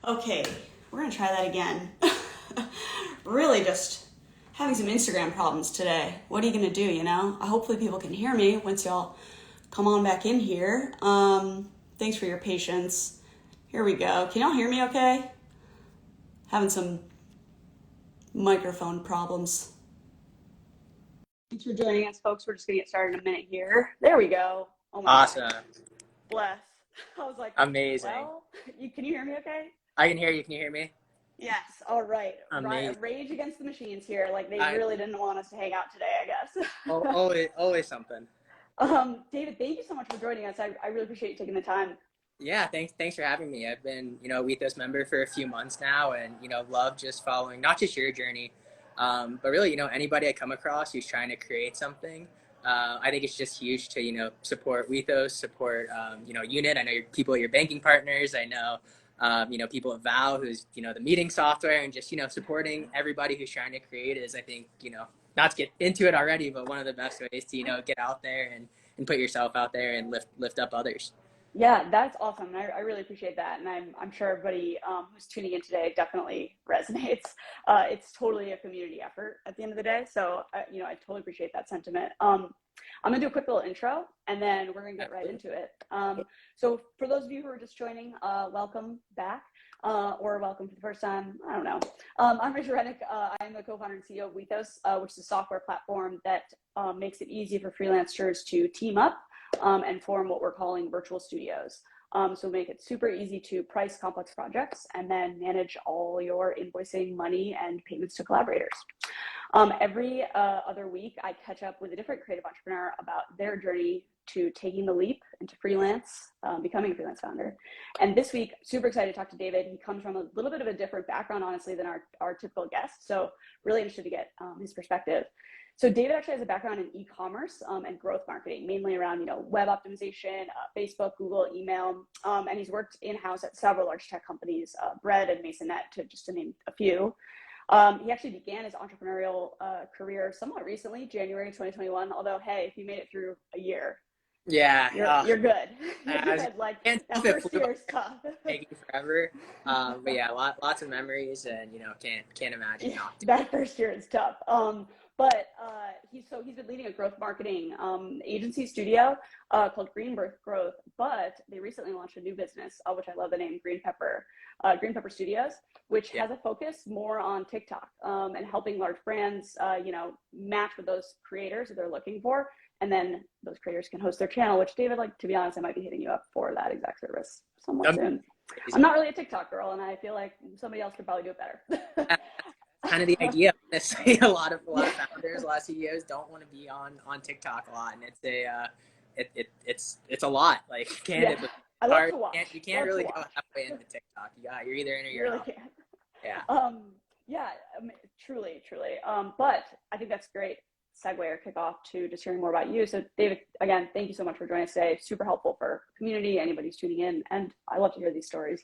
Okay, we're gonna try that again. Really just having some Instagram problems today. What are you gonna do, you know? Hopefully people can hear me once y'all come on back in here. Thanks for your patience. Here we go. Can y'all hear me okay? Having some microphone problems. Thanks for joining us, folks. We're just gonna get started in a minute here. There we go. Oh my God. Awesome. Bless. I was like, Amazing. well, can you hear me okay? I can hear you. Can you hear me? Yes. All right. Amazing. Rage against the machines here. Like they I really didn't want us to hang out today, I guess. always something. David, thank you so much for joining us. I really appreciate you taking the time. Yeah, thanks for having me. I've been, a Wethos member for a few months now and, love just following not just your journey, but really, anybody I come across who's trying to create something. I think it's just huge to, support Wethos, support, Unit. I know your banking partners. I know, people at Val, who's, the meeting software, and just, supporting everybody who's trying to create is, I think, not to get into it already, but one of the best ways to, get out there and put yourself out there and lift up others. Yeah, that's awesome. I really appreciate that. And I'm sure everybody who's tuning in today definitely resonates. It's totally a community effort at the end of the day. So, I totally appreciate that sentiment. I'm going to do a quick little intro and then we're going to get right into it. So for those of you who are just joining, welcome back or welcome for the first time. I don't know. I'm Rachel Reddick. I'm the co-founder and CEO of Wethos, which is a software platform that makes it easy for freelancers to team up and form what we're calling virtual studios. So make it super easy to price complex projects and then manage all your invoicing, money, and payments to collaborators. Every other week, I catch up with a different creative entrepreneur about their journey to taking the leap into freelance, becoming a freelance founder. And this week, super excited to talk to David. He comes from a little bit of a different background, honestly, than our typical guest. So really interested to get his perspective. So David actually has a background in e-commerce and growth marketing, mainly around web optimization, Facebook, Google, email, and he's worked in-house at several large tech companies, Bread and Masonette, just to name a few. He actually began his entrepreneurial career somewhat recently, January 2021. Although, hey, if you made it through a year, Yeah, you're good. You're I good. Like can't that tell if it first flew by, year is tough. taking forever. But yeah, lots of memories, and can't imagine Yeah, not to. that first year is tough. But he's been leading a growth marketing agency studio called Greenberg Growth. But they recently launched a new business, which I love the name Green Pepper Studios, which Yeah, has a focus more on TikTok and helping large brands, match with those creators that they're looking for. And then those creators can host their channel, which David, like, to be honest, I might be hitting you up for that exact service somewhat soon. I'm amazing. not really a TikTok girl, and I feel like somebody else could probably do it better. That's kind of the idea. Honestly, a lot Yeah, of founders, a lot of CEOs don't want to be on TikTok a lot, and it's a lot. Like, yeah. candidly, I love hard. to watch. You can't Love to really go watch. halfway into TikTok. You're either in or You you're really out. can. Yeah. Yeah, truly, truly. But I think that's a great segue or kickoff to just hearing more about you. So, David, again, thank you so much for joining us today. Super helpful for community, anybody who's tuning in, and I love to hear these stories.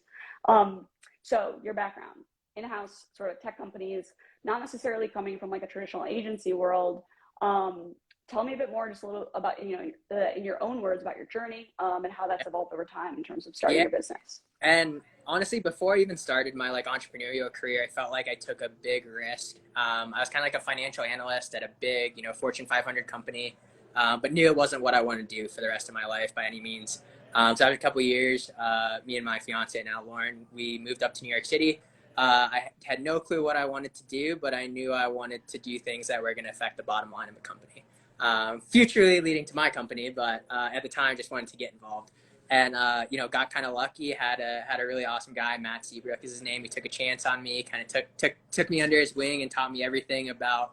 So, your background, in-house sort of tech companies, not necessarily coming from like a traditional agency world. Tell me a bit more, just a little about in your own words about your journey and how that's evolved over time in terms of starting Yeah. your business. And honestly, before I even started my entrepreneurial career, I felt like I took a big risk. I was kind of like a financial analyst at a big, Fortune 500 company, but knew it wasn't what I wanted to do for the rest of my life by any means. So after a couple of years, me and my fiance now, Lauren, we moved up to New York City. I had no clue what I wanted to do, but I knew I wanted to do things that were going to affect the bottom line of the company. Futurely leading to my company, but at the time, just wanted to get involved. And got kind of lucky. Had a really awesome guy, Matt Seabrook is his name. He took a chance on me, kind of took me under his wing and taught me everything about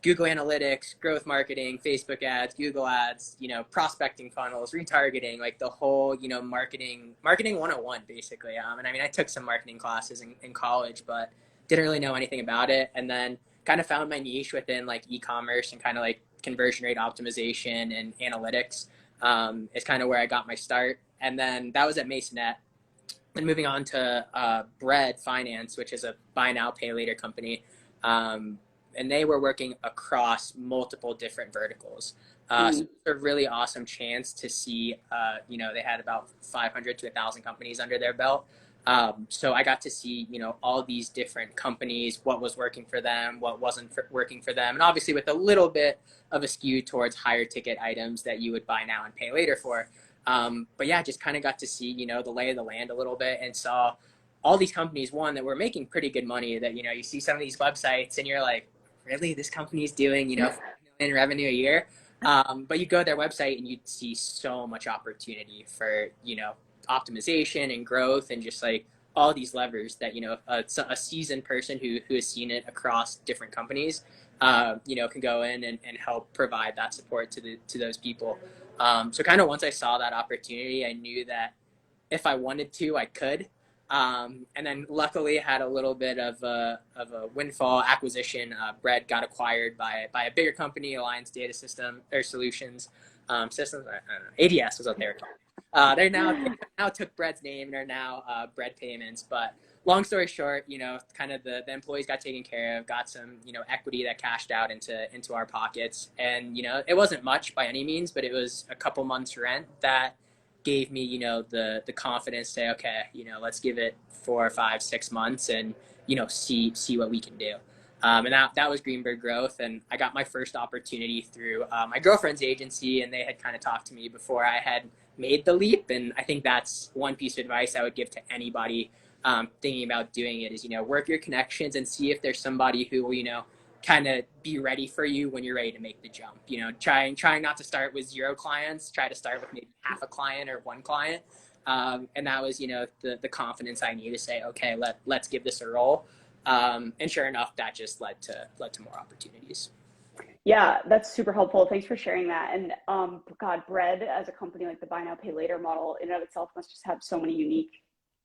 Google Analytics, growth marketing, Facebook ads, Google ads, prospecting funnels, retargeting, like the whole marketing 101 basically. And I mean, I took some marketing classes in college, but didn't really know anything about it. And then kind of found my niche within like e-commerce and kind of like conversion rate optimization and analytics. Is kind of where I got my start. And then that was at Masonette. And moving on to Bread Finance, which is a buy now, pay later company. And they were working across multiple different verticals. So it's a really awesome chance to see, they had about 500 to 1,000 companies under their belt. So I got to see, all these different companies, what was working for them, what wasn't working for them. And obviously with a little bit of a skew towards higher ticket items that you would buy now and pay later for. But yeah, just kind of got to see, the lay of the land a little bit and saw all these companies, one, that were making pretty good money that, you see some of these websites and you're like, really, this company's doing, 5 million revenue a year. But you go to their website and you see so much opportunity for, optimization and growth and just like all these levers that, a seasoned person who has seen it across different companies, can go in and help provide that support to those people. So kind of once I saw that opportunity, I knew that if I wanted to, I could. And then luckily had a little bit of a windfall acquisition. Bread got acquired by a bigger company, Alliance Data System or Solutions Systems. I don't know, ADS was what they were called. They now took Bread's name and are now Bread Payments. But long story short, kind of the employees got taken care of, got some, equity that cashed out into our pockets. And, it wasn't much by any means, but it was a couple months rent that gave me, the confidence to say, okay, let's give it 4 or 5, 6 months and, see what we can do. And that was Greenberg Growth. And I got my first opportunity through my girlfriend's agency, and they had kind of talked to me before I had made the leap. And I think that's one piece of advice I would give to anybody thinking about doing it is, work your connections and see if there's somebody who will, kind of be ready for you when you're ready to make the jump. Trying not to start with 0 clients, try to start with maybe half a client or 1 client. And that was, the confidence I need to say, okay, let's give this a roll. And sure enough, that just led to more opportunities. Yeah, that's super helpful. Thanks for sharing that. And God, Bread as a company, like the buy now, pay later model in and of itself must just have so many unique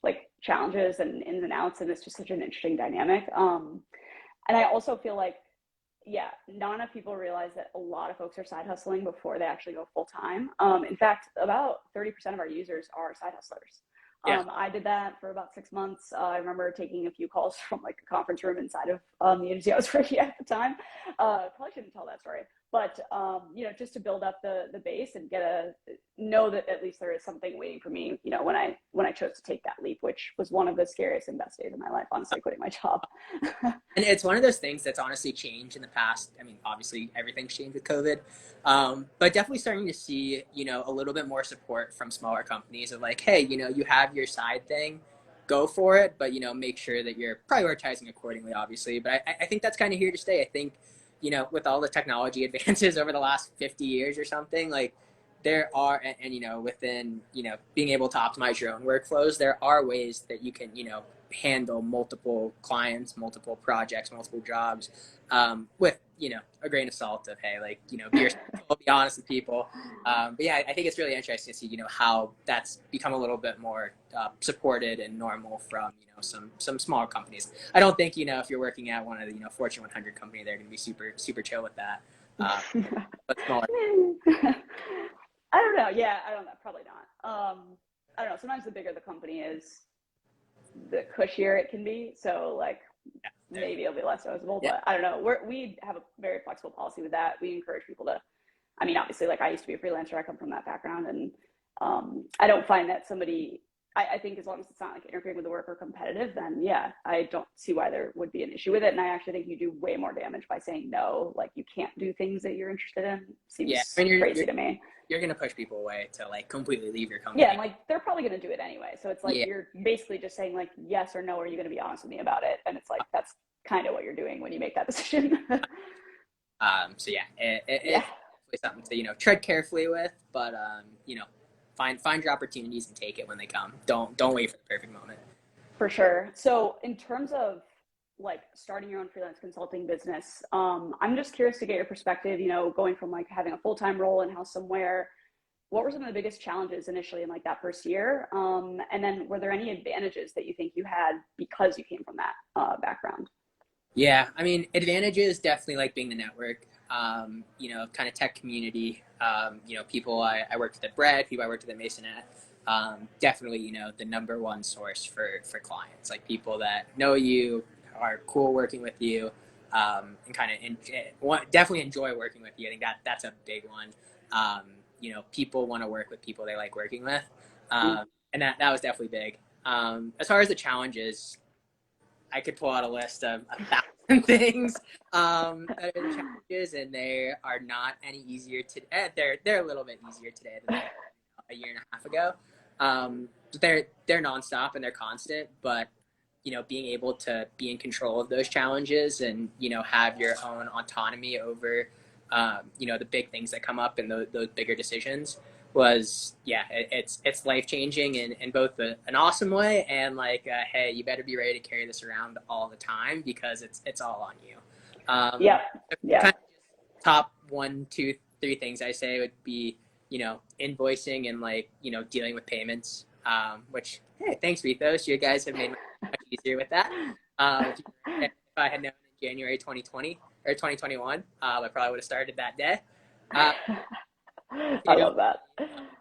like challenges and ins and outs. And it's just such an interesting dynamic. And I also feel like, yeah, not enough people realize that a lot of folks are side hustling before they actually go full time. In fact, about 30% of our users are side hustlers. Yeah. I did that for about 6 months. I remember taking a few calls from like a conference room inside of the agency I was working at the time. Probably shouldn't tell that story, but just to build up the base and know that at least there is something waiting for me. When I chose to take that leap, which was one of the scariest and best days of my life, honestly, quitting my job. And it's one of those things that's honestly changed in the past. I mean, obviously everything's changed with COVID, but definitely starting to see, a little bit more support from smaller companies of like, hey, you have your side thing, go for it, but, make sure that you're prioritizing accordingly, obviously. But I think that's kind of here to stay. I think, with all the technology advances over the last 50 years or something, like there are, and within, being able to optimize your own workflows, there are ways that you can, handle multiple clients, multiple projects, multiple jobs, with, a grain of salt of, hey, like, be yourself, be honest with people. But yeah, I think it's really interesting to see, how that's become a little bit more supported and normal from, some smaller companies. I don't think, if you're working at one of the, Fortune 100 company, they're going to be super, super chill with that. But smaller. I don't know. Yeah, I don't know. Probably not. I don't know. Sometimes the bigger the company is, the cushier it can be. So like maybe it'll be less noticeable, but I don't know. We have a very flexible policy with that. We encourage people to, I mean, obviously, like I used to be a freelancer. I come from that background, and I don't find that I think as long as it's not like interfering with the work or competitive, then yeah, I don't see why there would be an issue with it. And I actually think you do way more damage by saying no. Like you can't do things that you're interested in. Seems crazy to me. You're going to push people away to like completely leave your company. Yeah, and like they're probably going to do it anyway. So it's like you're basically just saying like yes or no, are you going to be honest with me about it? And it's like that's kind of what you're doing when you make that decision. So yeah, it's definitely something to tread carefully with, but find your opportunities and take it when they come. Don't wait for the perfect moment. For sure. So in terms of like starting your own freelance consulting business, I'm just curious to get your perspective, going from like having a full-time role in-house somewhere, what were some of the biggest challenges initially in like that first year? And then were there any advantages that you think you had because you came from that background? Yeah, I mean, advantages definitely like being the network, kind of tech community, people I worked with at Bread, people I worked with at Masonette, definitely, the number one source for clients, like people that know you, are cool working with you, and kind of definitely enjoy working with you. I think that's a big one. People want to work with people they like working with, and that was definitely big. As far as the challenges, I could pull out a list of 1,000 things that are the challenges, and they are not any easier to. They're a little bit easier today than they were a year and a half ago. They're nonstop and they're constant, but being able to be in control of those challenges and have your own autonomy over the big things that come up and those bigger decisions was it's life changing in both an awesome way and like hey, you better be ready to carry this around all the time because it's all on you. Yeah. Kind of just top 1, 2, 3 things I say would be invoicing and like dealing with payments, which hey, thanks Rethos, you guys have made my life much easier with that. If I had known in January 2020 or 2021, I probably would have started that day. I love that.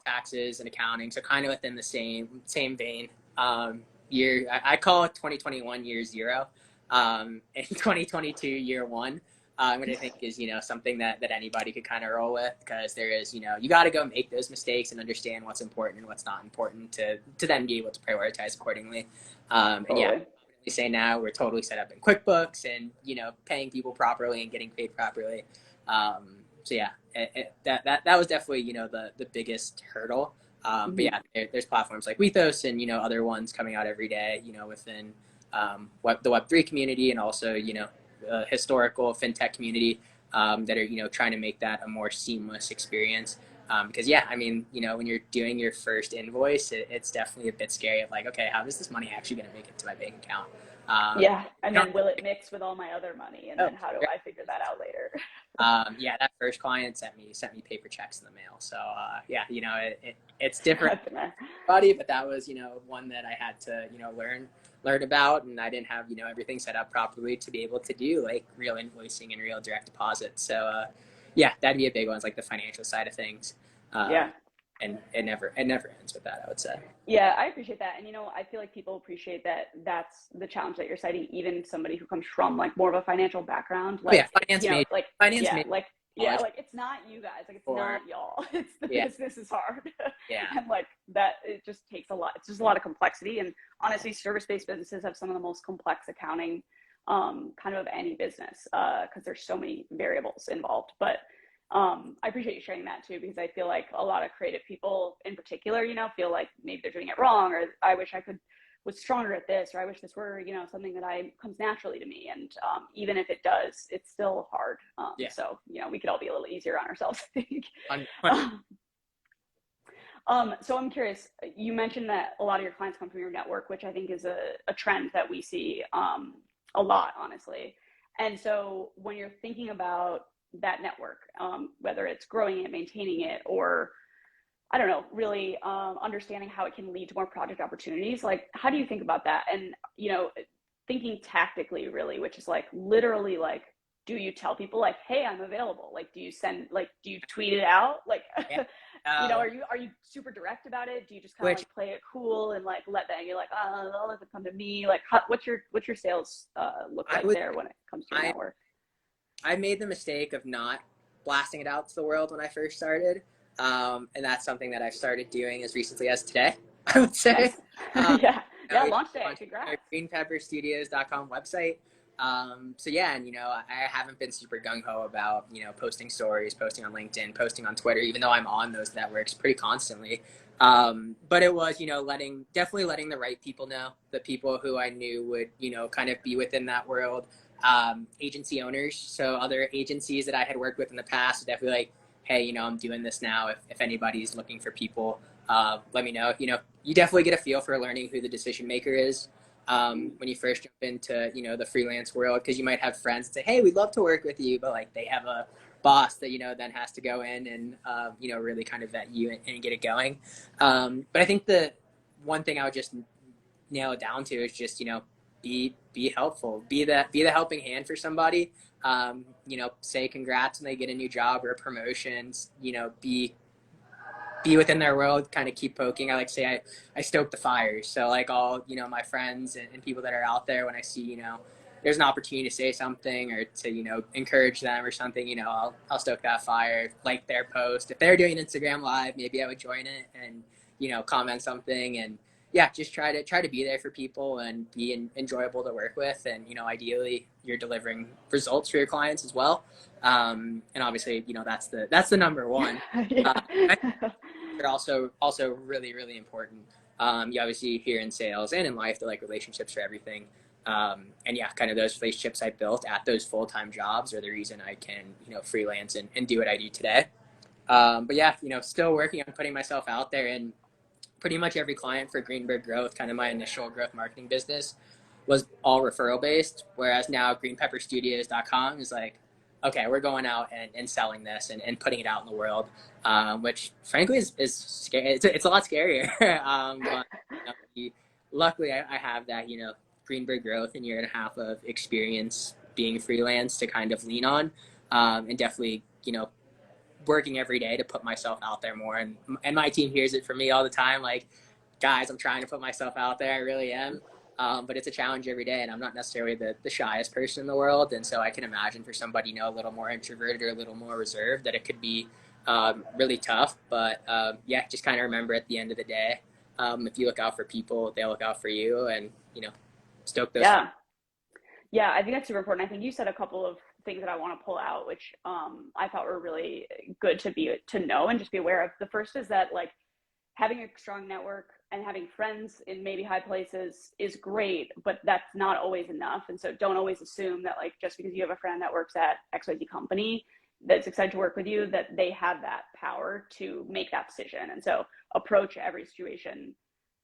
Taxes and accounting, so kind of within the same vein. I call 2021 year 0, and 2022 year 1. What I think is something that anybody could kind of roll with, because there is you got to go make those mistakes and understand what's important and what's not important to then be able to prioritize accordingly. And yeah, I say now we're totally set up in QuickBooks and paying people properly and getting paid properly. So yeah, that was definitely the biggest hurdle. But yeah, there's platforms like Wethos and other ones coming out every day within the Web3 community and also historical fintech community that are trying to make that a more seamless experience. Because yeah, I mean when you're doing your first invoice, it's definitely a bit scary of like, okay, how is this money actually going to make it to my bank account? And then will it mix with all my other money, and then how do I figure that out later? Yeah, that first client sent me paper checks in the mail. So yeah, it's different, buddy. But that was one that I had to learn about, and I didn't have everything set up properly to be able to do like real invoicing and real direct deposit. So yeah, that'd be a big one. It's like the financial side of things. And it never ends with that, I would say. Yeah, I appreciate that. And, I feel like people appreciate that that's the challenge that you're citing, even somebody who comes from like more of a financial background. Like, finance major. Like, finance yeah, major. like, yeah, like it's not you guys, like it's not y'all. It's the business is hard. And like that, it just takes a lot. It's just a lot of complexity. And honestly, service-based businesses have some of the most complex accounting kind of any business because there's so many variables involved. But I appreciate you sharing that too, because I feel like a lot of creative people in particular, feel like maybe they're doing it wrong, or I wish I was stronger at this, or I wish this were, something that comes naturally to me. And even if it does, it's still hard. So, we could all be a little easier on ourselves, I think. So I'm curious, you mentioned that a lot of your clients come from your network, which I think is a trend that we see a lot, honestly. And so when you're thinking about that network, whether it's growing it, maintaining it, or I don't know, really understanding how it can lead to more project opportunities. Like, how do you think about that? And, thinking tactically, really, which is like literally like, do you tell people like, hey, I'm available? Like, do you tweet it out? Like, are you super direct about it? Do you just kind of like play it cool and like let that, you're like, oh, let it come to me? Like, what's your sales look like there when it comes to your network? I made the mistake of not blasting it out to the world when I first started. And that's something that I've started doing as recently as today, I would say. Launch day, congrats. greenpepperstudios.com website. So yeah, and I haven't been super gung-ho about, posting stories, posting on LinkedIn, posting on Twitter, even though I'm on those networks pretty constantly. But it was, definitely letting the right people know, the people who I knew would, kind of be within that world. Agency owners, so other agencies that I had worked with in the past, definitely like, hey, I'm doing this now. If anybody's looking for people, let me know. You definitely get a feel for learning who the decision maker is when you first jump into the freelance world, because you might have friends that say, hey, we'd love to work with you, but like they have a boss that then has to go in and really kind of vet you and get it going. But I think the one thing I would just nail it down to is just be helpful, be the helping hand for somebody. Say congrats when they get a new job or a promotion. Be within their world, kind of keep poking. I like to say I stoke the fires. So like all my friends and people that are out there, when I see there's an opportunity to say something or to encourage them or something, I'll stoke that fire, like their post. If they're doing Instagram live, maybe I would join it and comment something. And yeah, just try to be there for people and be enjoyable to work with, and ideally you're delivering results for your clients as well. And obviously, that's the number one. Uh, Yeah. are also really really important. You obviously hear in sales and in life that like relationships are everything. And yeah, kind of those relationships I built at those full-time jobs are the reason I can freelance and do what I do today. But yeah, still working on putting myself out there, and pretty much every client for Greenberg Growth, kind of my initial growth marketing business, was all referral based. Whereas now greenpepperstudios.com is like, okay, we're going out and selling this and putting it out in the world, which frankly is scary. It's a lot scarier. But luckily I have that, Greenberg Growth and year and a half of experience being freelance to kind of lean on, and definitely, working every day to put myself out there more. And my team hears it from me all the time. Like, guys, I'm trying to put myself out there. I really am. But it's a challenge every day, and I'm not necessarily the shyest person in the world. And so I can imagine for somebody, a little more introverted or a little more reserved, that it could be really tough. But yeah, just kind of remember at the end of the day, if you look out for people, they'll look out for you, and, stoke those. Yeah. Yeah, I think that's super important. I think you said a couple of things that I want to pull out, which I thought were really good to know and just be aware of. The first is that like having a strong network and having friends in maybe high places is great, but that's not always enough. And so don't always assume that like just because you have a friend that works at XYZ company that's excited to work with you, that they have that power to make that decision. And so approach every situation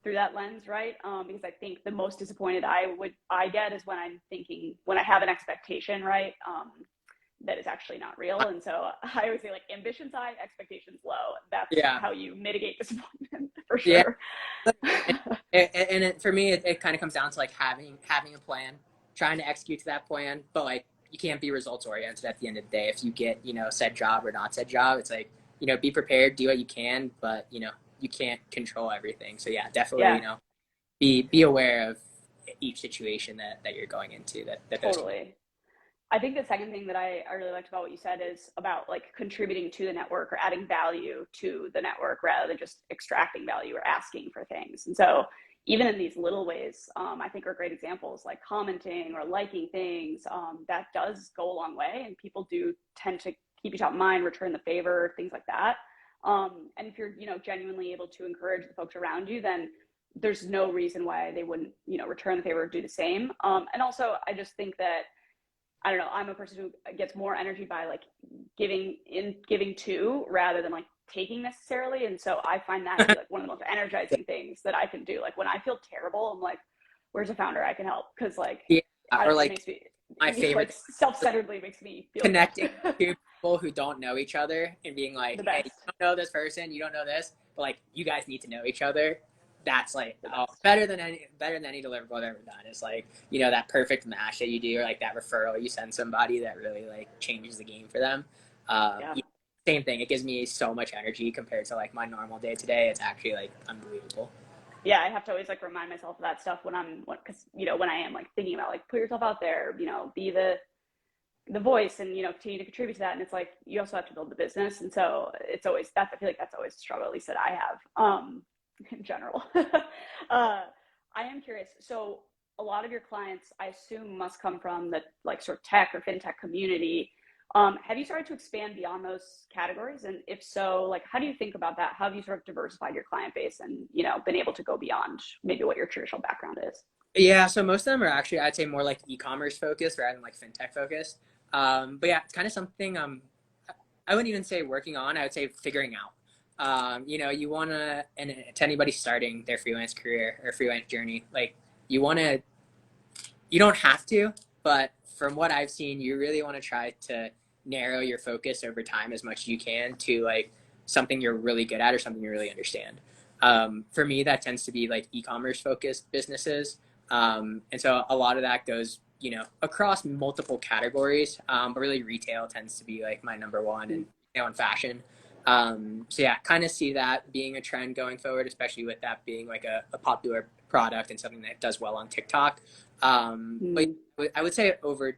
through that lens, right? Because I think the most disappointed I get is when when I have an expectation, right, that is actually not real. And so I always say like ambition's high, expectations low. That's Yeah. how you mitigate disappointment for Yeah. sure. For me, it kind of comes down to like having a plan, trying to execute to that plan, but like you can't be results oriented at the end of the day. If you get said job or not said job, it's like be prepared, do what you can, but you can't control everything. So yeah, definitely Yeah, be aware of each situation that you're going into. That totally. I think the second thing that I really liked about what you said is about like contributing to the network or adding value to the network rather than just extracting value or asking for things. And so even in these little ways, I think are great examples like commenting or liking things. That does go a long way, and people do tend to keep you top of mind, return the favor, things like that. And if you're genuinely able to encourage the folks around you, then there's no reason why they wouldn't return the favor or do the same. And also, I just think that I don't know, I'm a person who gets more energy by like giving to rather than like taking necessarily. And so I find that to be like one of the most energizing things that I can do. Like when I feel terrible, I'm like, where's a founder I can help? Because like, yeah, I or don't know, it like makes me my favorite, like self-centeredly makes me feel connecting good. to people who don't know each other and being like, The hey, you best, don't know this person, you don't know this, but like you guys need to know each other. That's like the best. better than any deliverable I've ever done. It's like that perfect match that you do, or like that referral you send somebody that really like changes the game for them. Yeah. Same thing. It gives me so much energy compared to like my normal day to day. It's actually like unbelievable. Yeah, I have to always like remind myself of that stuff because when I am like thinking about like put yourself out there, be the voice and continue to contribute to that. And it's like you also have to build the business, and so it's always that I feel like that's always a struggle, at least that I have in general. I am curious, so a lot of your clients I assume must come from the like sort of tech or fintech community. Have you started to expand beyond those categories, and if so, like how do you think about that? How have you sort of diversified your client base and been able to go beyond maybe what your traditional background is? Yeah, so most of them are actually, I'd say, more like e-commerce focused rather than like fintech focused. But yeah, it's kind of something I wouldn't even say working on. I would say figuring out. You want to, and to anybody starting their freelance career or freelance journey, like you want to, you don't have to, but from what I've seen, you really want to try to narrow your focus over time as much as you can to like something you're really good at or something you really understand. For me, that tends to be like e-commerce focused businesses. And so a lot of that goes, across multiple categories. But really retail tends to be like my number one, and in fashion. So yeah, kind of see that being a trend going forward, especially with that being like a popular product and something that does well on TikTok. But I would say over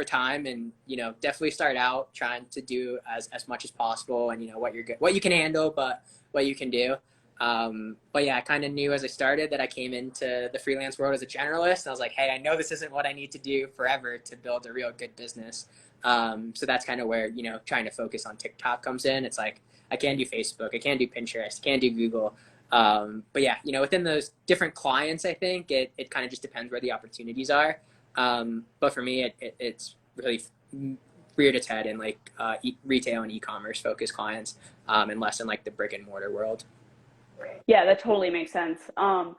time, and definitely start out trying to do as much as possible, and what you're good, what you can handle, but what you can do. But yeah, I kind of knew as I started that I came into the freelance world as a generalist. And I was like, hey, I know this isn't what I need to do forever to build a real good business. So that's kind of where, trying to focus on TikTok comes in. It's like, I can do Facebook, I can do Pinterest, I can do Google. But yeah, within those different clients, I think it kind of just depends where the opportunities are. But for me, it's really reared its head in like retail and e-commerce focused clients, and less in like the brick and mortar world. Yeah, that totally makes sense. And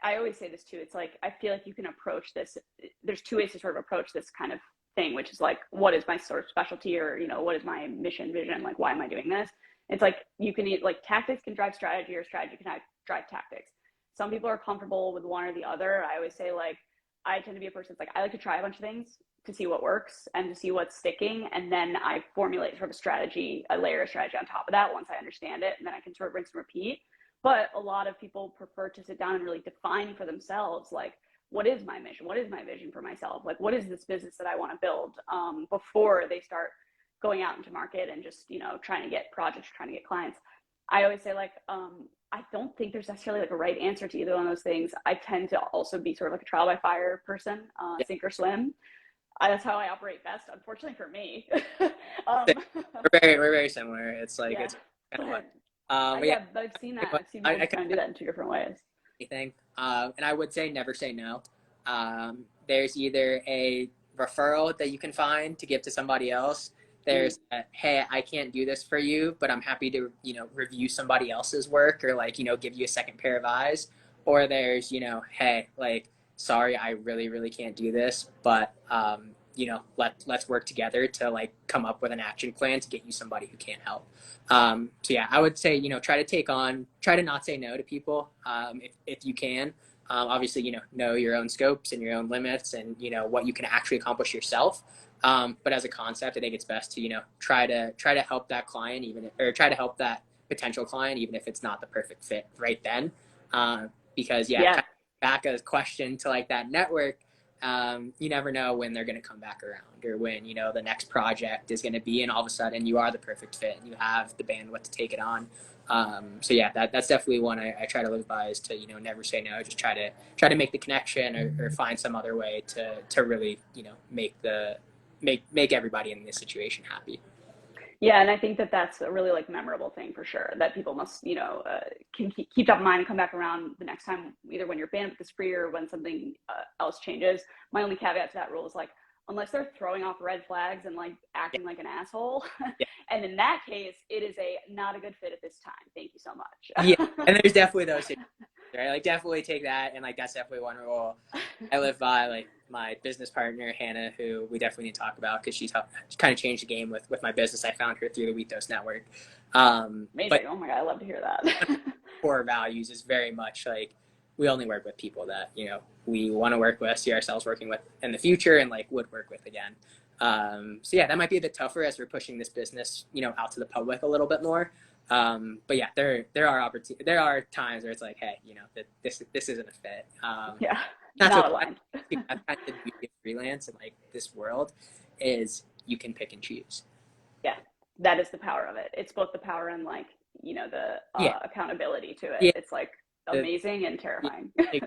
I always say this too. It's like I feel like you can approach this. There's two ways to sort of approach this kind of thing, which is like, what is my sort of specialty, or what is my mission, vision? Like, why am I doing this? It's like you can like tactics can drive strategy, or strategy can drive tactics. Some people are comfortable with one or the other. I always say like I tend to be a person that's like I like to try a bunch of things to see what works and to see what's sticking, and then I formulate sort of a strategy, a layer of strategy on top of that once I understand it, and then I can sort of rinse and repeat. But a lot of people prefer to sit down and really define for themselves, like, what is my mission? What is my vision for myself? Like, what is this business that I want to build, before they start going out into market and just, trying to get projects, trying to get clients. I always say like, I don't think there's necessarily like a right answer to either one of those things. I tend to also be sort of like a trial by fire person, Yeah. sink or swim. That's how I operate best, unfortunately for me. um, We're very similar. It's like, yeah, it's kind of but, but yeah, yeah, but I've seen that. I've seen people I trying to do that in two different ways. anything. And I would say never say no. There's either a referral that you can find to give to somebody else. There's hey, I can't do this for you, but I'm happy to, review somebody else's work, or like, give you a second pair of eyes. Or there's, hey, like, sorry, I really, really can't do this, but, let's work together to like come up with an action plan to get you somebody who can't help. So yeah, I would say, try to not say no to people, if you can. Obviously, know your own scopes and your own limits, and what you can actually accomplish yourself. But as a concept, I think it's best to try to help that client, or try to help that potential client, even if it's not the perfect fit right then. Because yeah, Yeah. kind of back a question to like that network. You never know when they're going to come back around, or when the next project is going to be, and all of a sudden you are the perfect fit and you have the bandwidth to take it on. So yeah, that's definitely one I try to live by, is to never say no. Just try to make the connection, or find some other way to really make everybody in this situation happy. Yeah, and I think that that's a really like memorable thing for sure, that people must, can keep top of mind and come back around the next time, either when your bandwidth is free or when something else changes. My only caveat to that rule is like, unless they're throwing off red flags and like Yeah, acting like an asshole, yeah, and in that case, it is a not a good fit at this time. Thank you so yeah. much. And there's definitely those situations, right? Like, definitely take that, and like that's definitely one rule I live by. Like, my business partner Hannah, who we definitely need to talk about, because she's kind of changed the game with my business. I found her through the Wethos network. But Amazing. Oh my God, I love to hear that. core values is very much like, we only work with people that we want to work with, see ourselves working with in the future, and like would work with again. So yeah, that might be a bit tougher as we're pushing this business out to the public a little bit more. But yeah, there are times where it's like, hey, that this isn't a fit. Yeah, That's not okay. aligned. That's kind of the beauty of freelance and like this world, is you can pick and choose. Yeah, that is the power of it. It's both the power and like, the Yeah, accountability to it. yeah. It's like The, amazing and terrifying. yeah,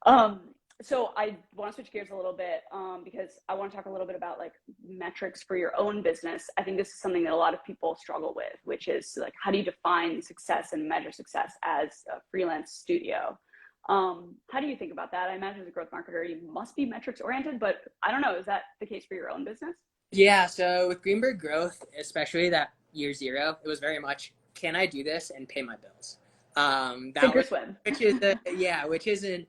um, so I want to switch gears a little bit, because I want to talk a little bit about like metrics for your own business. I think this is something that a lot of people struggle with, which is like, how do you define success and measure success as a freelance studio? How do you think about that? I imagine as a growth marketer, you must be metrics oriented, but I don't know. Is that the case for your own business? Yeah, so with Greenberg growth, especially that year zero, it was very much, can I do this and pay my bills? That Sink or was, swim. which isn't,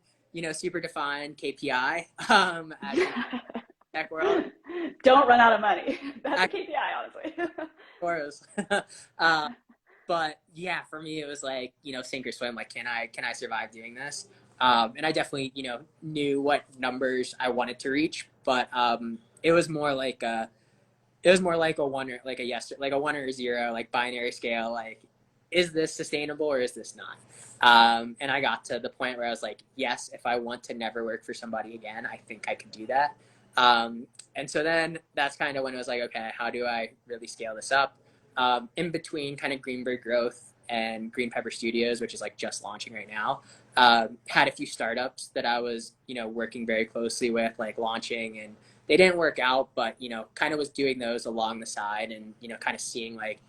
super defined KPI, as in tech world. Don't run out of money. That's a Of KPI, honestly. course. uh, but yeah, for me, it was like, sink or swim. Like, can I survive doing this? And I definitely, knew what numbers I wanted to reach, but it was more like a one, or like a yes, like a one or a zero, like binary scale. Like, is this sustainable or is this not? And I got to the point where I was like, yes, if I want to never work for somebody again, I think I could do that. And so then that's kind of when it was like, okay, how do I really scale this up? In between kind of Greenberg growth, and Green Pepper Studios, which is like just launching right now. Had a few startups that I was, working very closely with, like launching, and they didn't work out, but, kind of was doing those along the side and, kind of seeing like,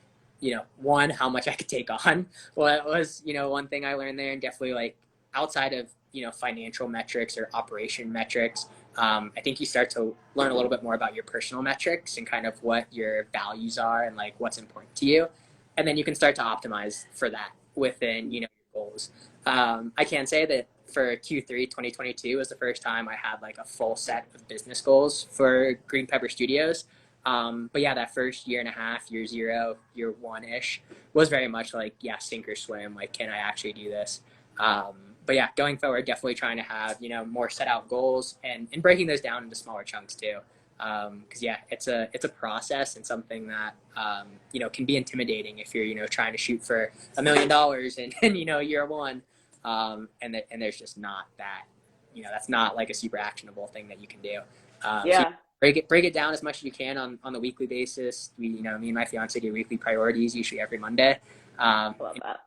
one, how much I could take on. Well, it was, one thing I learned there, and definitely like outside of, financial metrics or operation metrics, I think you start to learn a little bit more about your personal metrics and kind of what your values are and like what's important to you. And then you can start to optimize for that within, your goals. I can say that for Q3 2022 was the first time I had like a full set of business goals for Green Pepper Studios. But yeah, that first year and a half, year zero, year one-ish was very much like, yeah, sink or swim. Like, can I actually do this? But yeah, going forward, definitely trying to have, more set out goals and breaking those down into smaller chunks too. Cause yeah, it's a process and something that, can be intimidating if you're, trying to shoot for $1 million and year one. And there's just not that, that's not like a super actionable thing that you can do. So Yeah. break it down as much as you can on the weekly basis. We, me and my fiance do weekly priorities usually every Monday. I love that.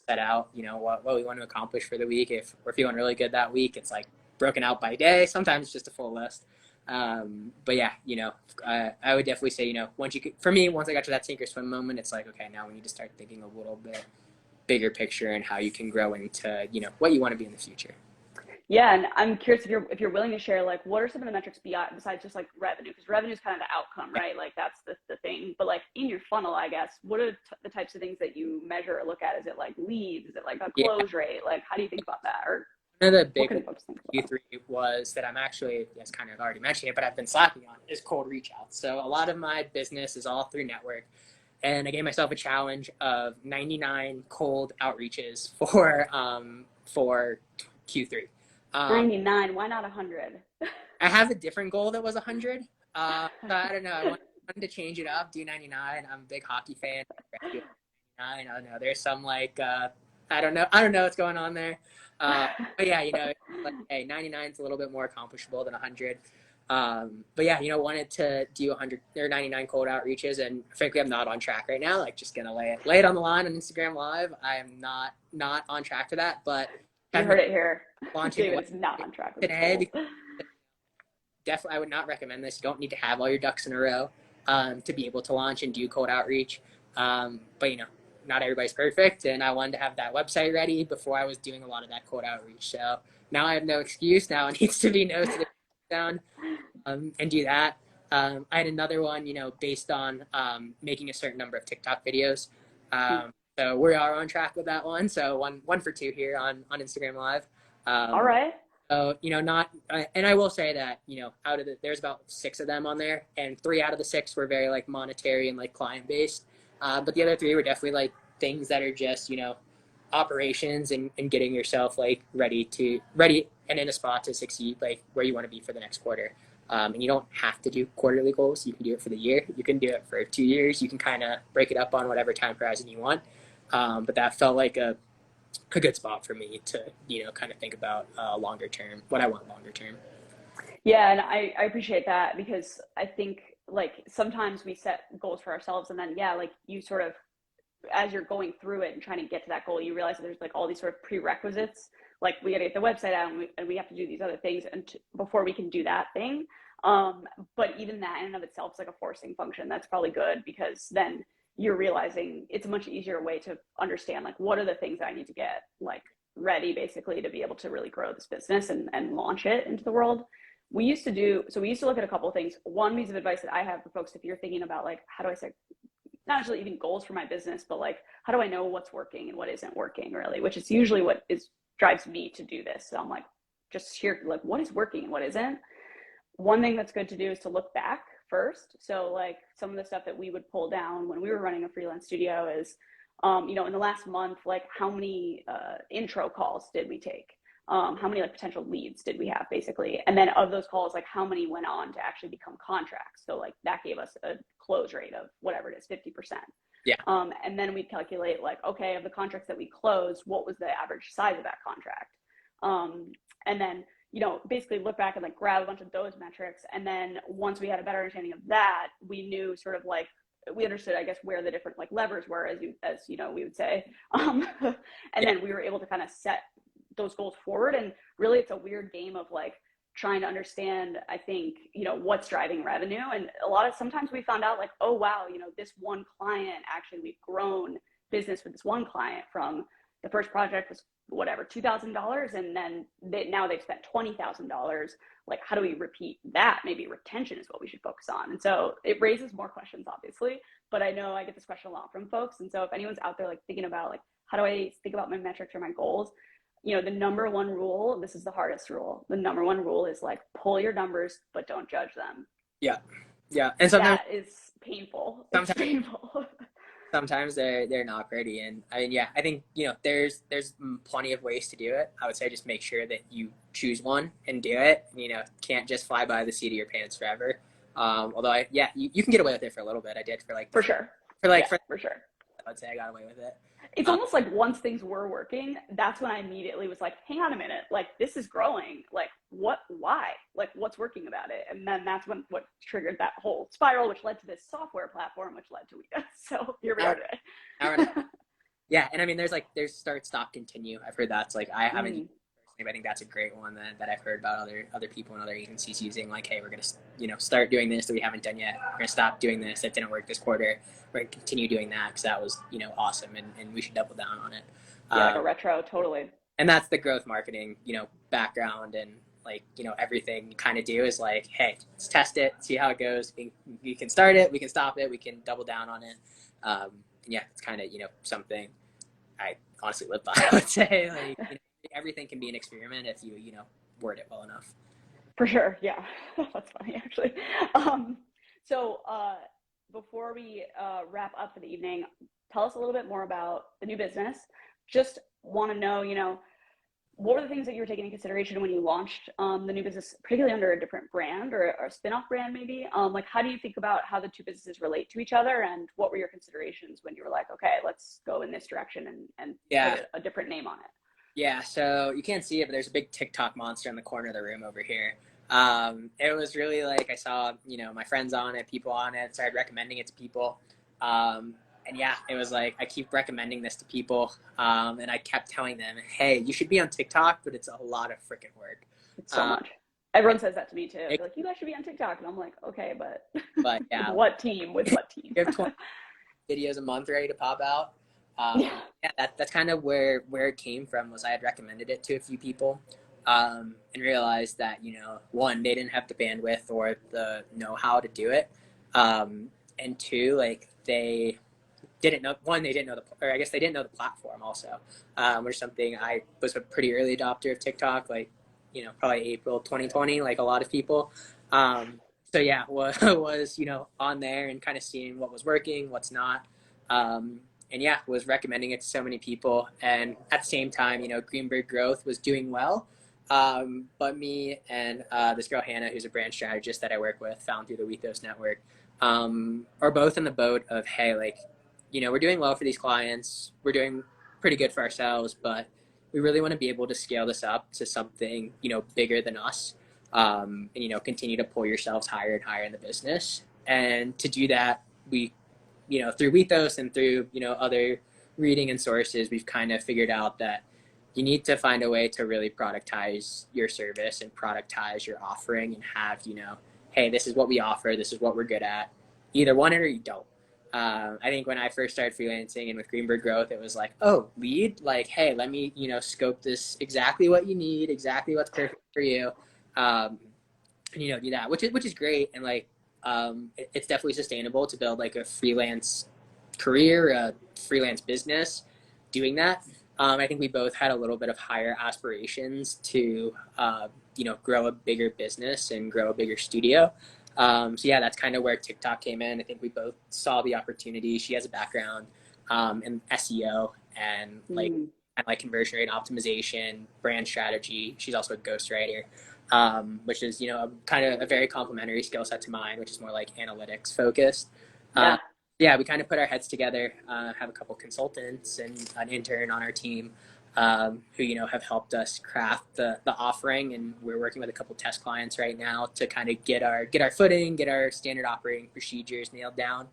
Set out, what we want to accomplish for the week. If we're feeling really good that week, it's like broken out by day. Sometimes it's just a full list. But yeah, I would definitely say, for me, once I got to that sink or swim moment, it's like, okay, now we need to start thinking a little bit bigger picture and how you can grow into, what you want to be in the future. Yeah, and I'm curious if you're willing to share, like, what are some of the metrics besides just like revenue? Because revenue is kind of the outcome, right? Like that's the thing. But like in your funnel, I guess, what are the types of things that you measure or look at? Is it like leads? Is it like a Yeah. close rate? Like, how do you think about that? Or One of the what big can folks think about? Q3 was that I'm actually, yes, kind of already mentioned it, but I've been slacking on is cold reach out. So a lot of my business is all through network. And I gave myself a challenge of 99 cold outreaches for Q3. 99. Why not 100? I have a different goal that was 100. So I don't know. I wanted to change it up, do 99. I'm a big hockey fan. I don't know. There's some like I don't know what's going on there. But yeah, like, hey, 99 is a little bit more accomplishable than 100. But yeah, wanted to do 100 or 99 cold outreaches, and frankly, I'm not on track right now. Like, just gonna lay it on the line on Instagram Live. I am not on track for that, but You heard it here. launching David is not on track with today. goals. Definitely, I would not recommend this. You don't need to have all your ducks in a row to be able to launch and do cold outreach. But not everybody's perfect, and I wanted to have that website ready before I was doing a lot of that cold outreach. So now I have no excuse. Now it needs to be no to the down and do that. I had another one, based on making a certain number of TikTok videos. So we are on track with that one. So one for two here on Instagram Live. All right. So, not, and I will say that, out of there's about 6 of them on there, and 3 out of the 6 were very like monetary and like client based. But the other 3 were definitely like things that are just, operations and getting yourself like ready and in a spot to succeed, like where you want to be for the next quarter. And you don't have to do quarterly goals. You can do it for the year. You can do it for 2 years. You can kind of break it up on whatever time horizon you want. But that felt like a good spot for me to, kind of think about longer term, what I want longer term. Yeah, and I appreciate that, because I think like sometimes we set goals for ourselves and then like you sort of, as you're going through it and trying to get to that goal, you realize that there's like all these sort of prerequisites. Like, we got to get the website out and we have to do these other things before we can do that thing. But even that in and of itself is like a forcing function. That's probably good, because then you're realizing it's a much easier way to understand like what are the things that I need to get like ready basically to be able to really grow this business and launch it into the world. We used to look at a couple of things. One piece of advice that I have for folks, if you're thinking about like, how do I set not necessarily even goals for my business, but like, how do I know what's working and what isn't working, really, which is usually what drives me to do this. So I'm like, just here, like, what is working and what isn't. One thing that's good to do is to look back first. So like some of the stuff that we would pull down when we were running a freelance studio is, in the last month, like how many intro calls did we take? How many like potential leads did we have, basically? And then of those calls, like how many went on to actually become contracts? So like that gave us a close rate of whatever it is, 50%. Yeah. And then we'd calculate like, okay, of the contracts that we closed, what was the average size of that contract? And then, basically look back and like grab a bunch of those metrics. And then once we had a better understanding of that, we knew sort of like, we understood, I guess, where the different like levers were, as you know, we would say, and Yeah. then we were able to kind of set those goals forward. And really, it's a weird game of like trying to understand, I think, you know, what's driving revenue. And sometimes we found out like, oh wow, you know, this one client, actually we've grown business with this one client from the first project was whatever $2,000, and then now they've spent $20,000. Like, how do we repeat that? Maybe retention is what we should focus on. And so it raises more questions, obviously, but I know I get this question a lot from folks. And so if anyone's out there like thinking about like, how do I think about my metrics or my goals, you know, the number one rule, this is the hardest rule, the number one rule is like, pull your numbers but don't judge them. Yeah. Yeah. And sometimes that is painful. It's sometimes painful. sometimes they're not pretty. And I mean, yeah, I think, you know, there's plenty of ways to do it. I would say just make sure that you choose one and do it. You know, can't just fly by the seat of your pants forever. Although you can get away with it for a little bit. I did for like for sure. For sure. I would say I got away with it. It's almost like once things were working, that's when I immediately was like, hang on a minute, like this is growing. Like why? Like what's working about it? And then that's what triggered that whole spiral, which led to this software platform, which led to Weka. So here we are today. Yeah. And I mean, there's start, stop, continue. I've heard that's like, I haven't personally, but I think that's a great one that I've heard about other people and other agencies using. Like, hey, we're going to, you know, start doing this that we haven't done yet. We're going to stop doing this that didn't work this quarter. We're going to continue doing that because that was, you know, awesome, and we should double down on it. Yeah, like a retro, totally. And that's the growth marketing, you know, background, and like, you know, everything you kind of do is like, hey, let's test it, see how it goes. We can start it, we can stop it, we can double down on it. And yeah, it's kind of, you know, something I honestly live by. I would say, like, you know, everything can be an experiment if you know, word it well enough. For sure, yeah. That's funny, actually. So before we wrap up for the evening, tell us a little bit more about the new business. Just want to know, you know, what were the things that you were taking into consideration when you launched the new business, particularly under a different brand or a spin-off brand maybe? Like, how do you think about how the two businesses relate to each other, and what were your considerations when you were like, okay, let's go in this direction and put a different name on it? Yeah, so you can't see it, but there's a big TikTok monster in the corner of the room over here. It was really like, I saw, you know, my friends on it, people on it, started recommending it to people. And yeah, it was like, I keep recommending this to people. And I kept telling them, hey, you should be on TikTok, but it's a lot of freaking work. It's so much. Everyone says that to me too. They're like, you guys should be on TikTok. And I'm like, okay, but yeah, with what team? You have 20 videos a month ready to pop out. Yeah, that's kind of where it came from. Was I had recommended it to a few people, and realized that, you know, one, they didn't have the bandwidth or the know-how to do it, and two, like they didn't know or I guess they didn't know the platform also, which something I was a pretty early adopter of TikTok, like, you know, probably April 2020, like a lot of people. So yeah, was, you know, on there and kind of seeing what was working, what's not. And yeah, was recommending it to so many people. And at the same time, you know, Greenberg growth was doing well. But me and this girl, Hannah, who's a brand strategist that I work with, found through the Wethos network, are both in the boat of, hey, like, you know, we're doing well for these clients. We're doing pretty good for ourselves, but we really want to be able to scale this up to something, you know, bigger than us. And, you know, continue to pull yourselves higher and higher in the business. And to do that, we, you know, through Wethos and through, you know, other reading and sources, we've kind of figured out that you need to find a way to really productize your service and productize your offering and have, you know, hey, this is what we offer, this is what we're good at. Either want it or you don't. I think when I first started freelancing and with Greenberg growth, it was like, oh, lead, like, hey, let me, you know, scope this exactly what you need, exactly what's perfect for you. And, you know, do that, which is great. And like, it's definitely sustainable to build like a freelance career, a freelance business doing that. I think we both had a little bit of higher aspirations to, you know, grow a bigger business and grow a bigger studio. So yeah, that's kind of where TikTok came in. I think we both saw the opportunity. She has a background in SEO and like conversion rate optimization, brand strategy. She's also a ghostwriter, which is, you know, kind of a very complementary skill set to mine, which is more like analytics focused. Yeah, we kind of put our heads together, have a couple consultants and an intern on our team, who, you know, have helped us craft the offering. And we're working with a couple test clients right now to kind of get our footing, get our standard operating procedures nailed down.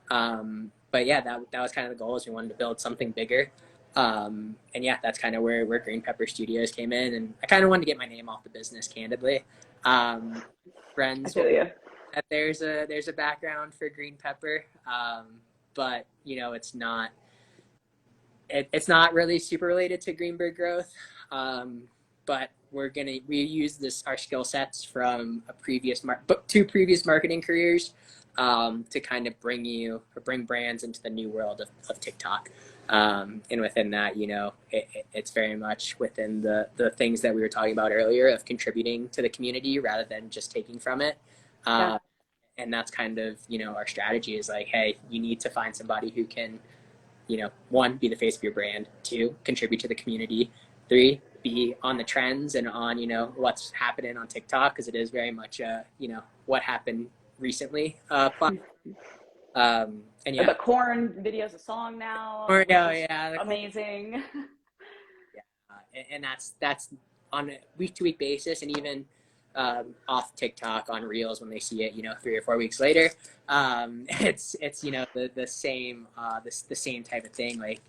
But yeah, that was kind of the goal, is we wanted to build something bigger. And yeah, that's kind of where Green Pepper Studios came in. And I kind of wanted to get my name off the business, candidly. I Friends feel you. that there's a background for Green Pepper, but it's not really super related to Greenberg growth. But we use our skill sets from two previous marketing careers, to kind of bring brands into the new world of TikTok. And within that, it's very much within the things that we were talking about earlier, of contributing to the community rather than just taking from it. Yeah. And that's kind of, our strategy is like, hey, you need to find somebody who can, one, be the face of your brand, two, contribute to the community, three, be on the trends and on, what's happening on TikTok, because it is very much, what happened recently. And yeah. The corn video's a song now. Or, yeah, amazing. And that's on a week-to-week basis, and even off TikTok on Reels when they see it, 3 or 4 weeks later. It's the same the same type of thing. Like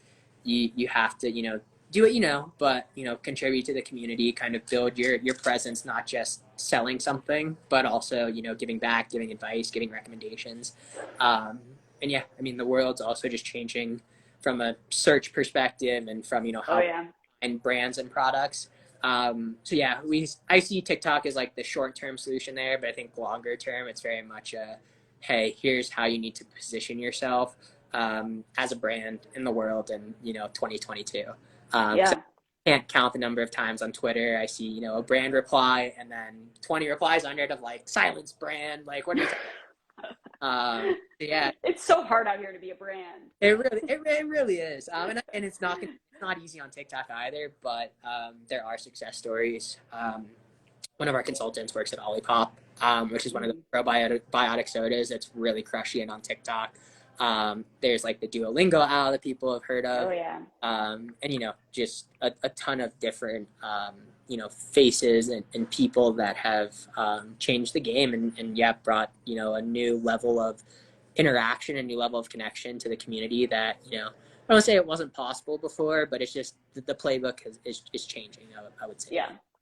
you have to do what but contribute to the community, kind of build your presence, not just selling something, but also giving back, giving advice, giving recommendations. And yeah, I mean, the world's also just changing from a search perspective, and from how and brands and products. So yeah, I see TikTok as like the short-term solution there, but I think longer term, it's very much hey, here's how you need to position yourself as a brand in the world in 2022. So I can't count the number of times on Twitter I see a brand reply and then 20 replies under it of like, silence brand, like, what are you yeah, it's so hard out here to be a brand. It really is. And it's not easy on TikTok either, but there are success stories. One of our consultants works at Olipop, which is one of the probiotic sodas that's really crushing it on TikTok. There's like the Duolingo owl that people have heard of. Oh yeah. And just a ton of different faces and people that have changed the game, and brought a new level of interaction, a new level of connection to the community that I don't want to say it wasn't possible before, but it's just the playbook is changing, I would say.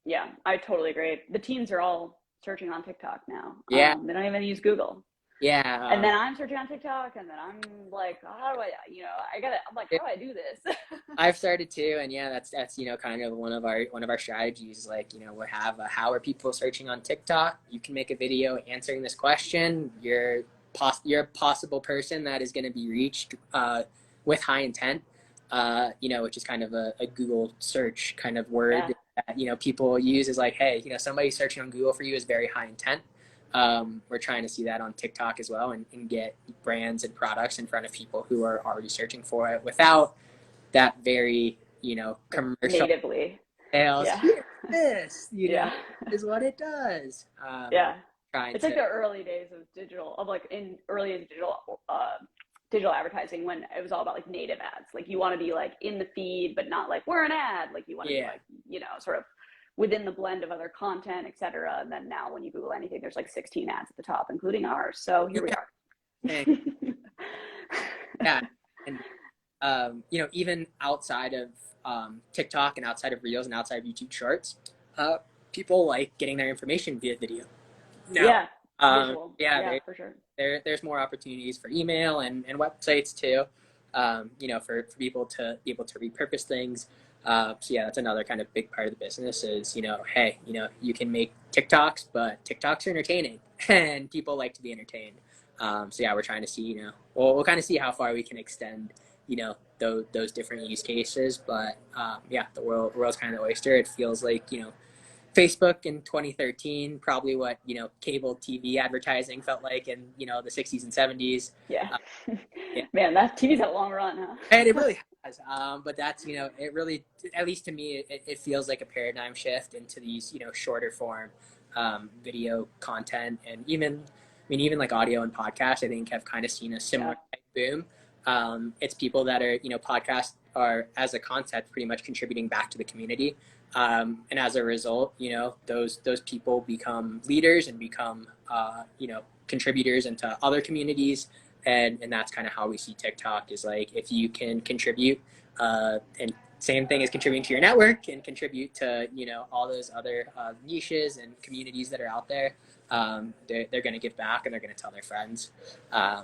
Yeah, I totally agree. The teens are all searching on TikTok now. They don't even use Google. And then I'm searching on TikTok, and then I'm like, how do I, I'm like, how do I do this? I've started to, and that's kind of one of our strategies. Like, we have how are people searching on TikTok? You can make a video answering this question. You're a possible person that is going to be reached with high intent, which is kind of a Google search kind of word that people use, is like, hey, somebody searching on Google for you is very high intent. We're trying to see that on TikTok as well, and get brands and products in front of people who are already searching for it without that very commercial natively sales. This is what it does. It's like the early days of digital, digital advertising, when it was all about like native ads. Like, you want to be like in the feed, but not like we're an ad. Like, you want to be like sort of within the blend of other content, etc. And then now when you Google anything, there's like 16 ads at the top, including ours. So here we are. And even outside of TikTok and outside of Reels and outside of YouTube Shorts, people like getting their information via video. Visual. For sure. There's more opportunities for email and websites too. For people to be able to repurpose things. So that's another kind of big part of the business is, hey, you can make TikToks, but TikToks are entertaining and people like to be entertained. So we're trying to see, we'll kind of see how far we can extend, those different use cases. But the world's kind of the oyster. It feels like, Facebook in 2013, probably what, cable TV advertising felt like in, the 60s and 70s. Man, that TV's had a long run, huh? And it really has. But that's, it really, at least to me, it feels like a paradigm shift into these, shorter form video content. And even like audio and podcasts, I think have kind of seen a similar boom. It's people that are, podcasts are, as a concept, pretty much contributing back to the community. And as a result, those people become leaders and become, contributors into other communities. And that's kind of how we see TikTok is like, if you can contribute, and same thing as contributing to your network and contribute to, all those other niches and communities that are out there, they're going to give back and they're going to tell their friends.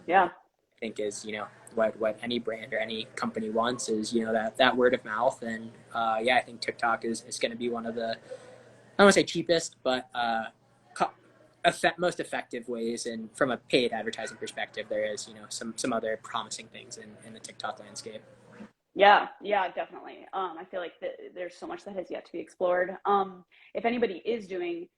Yeah. I think is, what any brand or any company wants is, that word of mouth. And I think TikTok is going to be one of the, I don't want to say cheapest, but most effective ways. And from a paid advertising perspective, there is, some other promising things in the TikTok landscape. Yeah, definitely. I feel like there's so much that has yet to be explored. If anybody is doing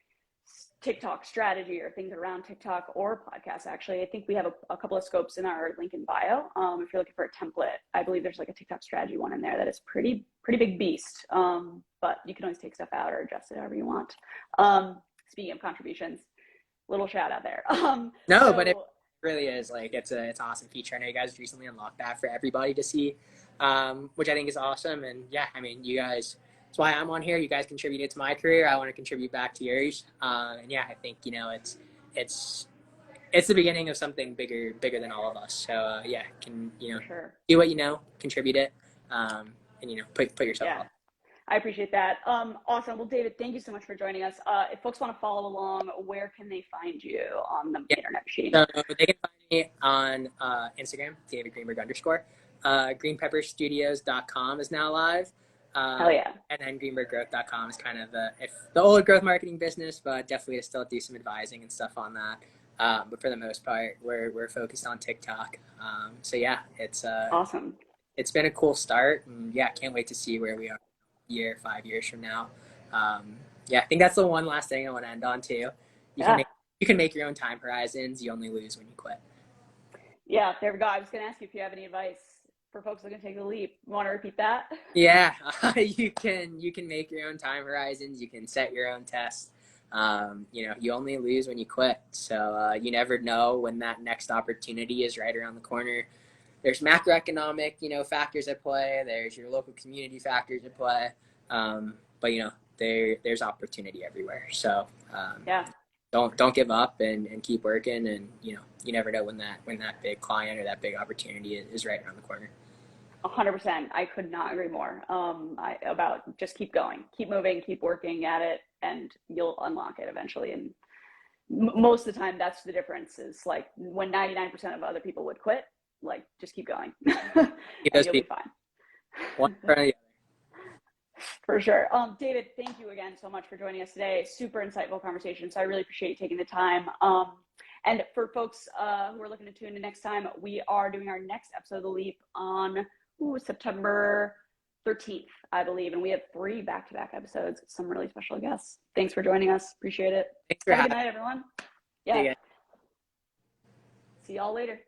TikTok strategy or things around TikTok or podcasts, actually, I think we have a couple of scopes in our link in bio. If you're looking for a template, I believe there's like a TikTok strategy one in there that is pretty big beast. But you can always take stuff out or adjust it however you want. Speaking of contributions, little shout out there. But it really is like, it's an awesome feature. I know you guys recently unlocked that for everybody to see, which I think is awesome. And yeah, I mean, you guys, that's why I'm on here. You guys contributed to my career. I want to contribute back to yours. And yeah, I think, it's the beginning of something bigger than all of us. So Sure. do what contribute it, and put yourself out. I appreciate that. Awesome. Well, David, thank you so much for joining us. If folks want to follow along, where can they find you on the internet machine? So they can find me on Instagram, David Greenberg _ greenpepperstudios.com is now live. Hell yeah. And then greenberggrowth.com is kind of the old growth marketing business, but definitely to still do some advising and stuff on that. But for the most part, we're focused on TikTok. So yeah, it's awesome. It's been a cool start, and yeah, can't wait to see where we are 5 years from now. I think that's the one last thing I want to end on too. You can make your own time horizons. You only lose when you quit. Yeah, there we go. I was going to ask you if you have any advice for folks looking to take the leap. You want to repeat that? Yeah, you can make your own time horizons. You can set your own tests. You only lose when you quit. So you never know when that next opportunity is right around the corner. There's macroeconomic, factors at play. There's your local community factors at play. But there's opportunity everywhere. So don't give up and keep working. And you never know when that big client or that big opportunity is right around the corner. 100%. I could not agree more. About just keep going, keep moving, keep working at it, and you'll unlock it eventually. And most of the time, that's the difference. Is like when 99% of other people would quit, like just keep going. And you'll be fine. One in front of the other. For sure. David, thank you again so much for joining us today. Super insightful conversation. So I really appreciate you taking the time. And for folks who are looking to tune in next time, we are doing our next episode of The Leap on September 13th, I believe. And we have 3 back-to-back episodes, some really special guests. Thanks for joining us. Appreciate it. Thanks for Have a good night, everyone. Yeah. See See y'all later.